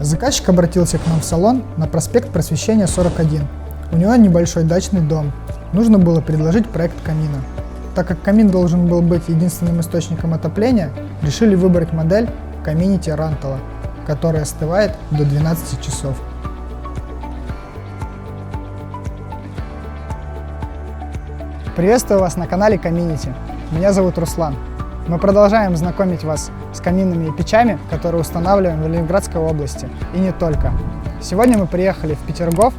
Заказчик обратился к нам в салон на проспект Просвещения 41. У него небольшой дачный дом. Нужно было предложить проект камина. Так как камин должен был быть единственным источником отопления, решили выбрать модель Community Rantala, которая остывает до 12 часов. Приветствую вас на канале Community. Меня зовут Руслан. Мы продолжаем знакомить вас с каминами и печами, которые устанавливаем в Ленинградской области, и не только. Сегодня мы приехали в Петергоф,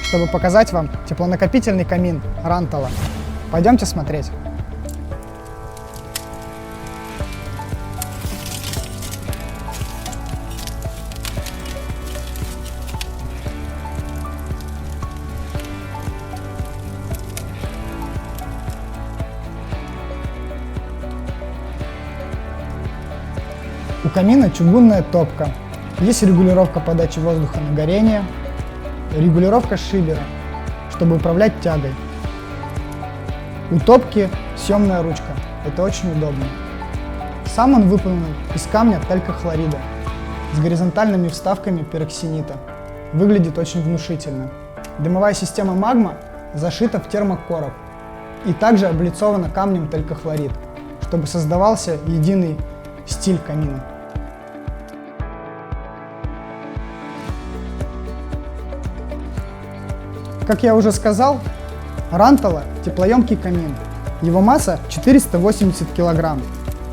чтобы показать вам теплонакопительный камин Rantala. Пойдемте смотреть. У камина чугунная топка. Есть регулировка подачи воздуха на горение, регулировка шибера, чтобы управлять тягой. У топки съемная ручка. Это очень удобно. Сам он выполнен из камня талькохлорида с горизонтальными вставками пероксинита. Выглядит очень внушительно. Дымовая система магма зашита в термокороб и также облицована камнем талькохлорид, чтобы создавался единый стиль камина. Как я уже сказал, Rantala – теплоемкий камин. Его масса 480 кг.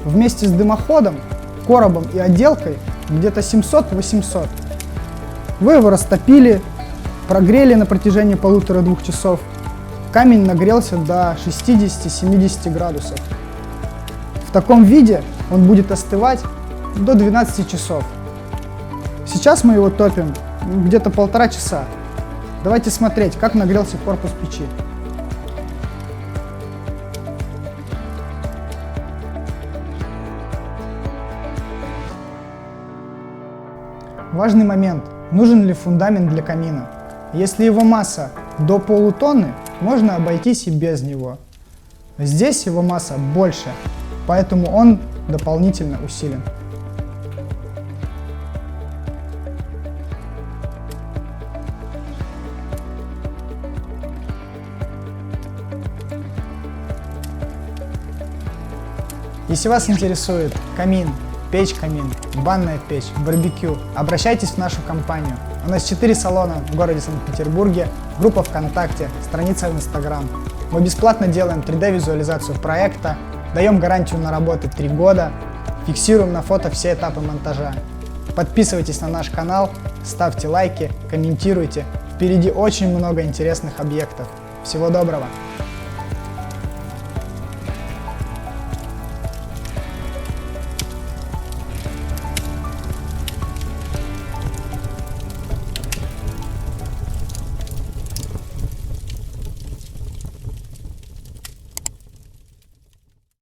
Вместе с дымоходом, коробом и отделкой где-то 700-800. Вы его растопили, прогрели на протяжении 1,5-2 часов. Камень нагрелся до 60-70 градусов. В таком виде он будет остывать до 12 часов. Сейчас мы его топим где-то 1,5 часа. Давайте смотреть, как нагрелся корпус печи. Важный момент. Нужен ли фундамент для камина? Если его масса до полутонны, можно обойтись и без него. Здесь его масса больше, поэтому он дополнительно усилен. Если вас интересует камин, печь-камин, банная печь, барбекю, обращайтесь в нашу компанию. У нас 4 салона в городе Санкт-Петербурге, группа ВКонтакте, страница в Инстаграм. Мы бесплатно делаем 3D-визуализацию проекта, даем гарантию на работы 3 года, фиксируем на фото все этапы монтажа. Подписывайтесь на наш канал, ставьте лайки, комментируйте. Впереди очень много интересных объектов. Всего доброго!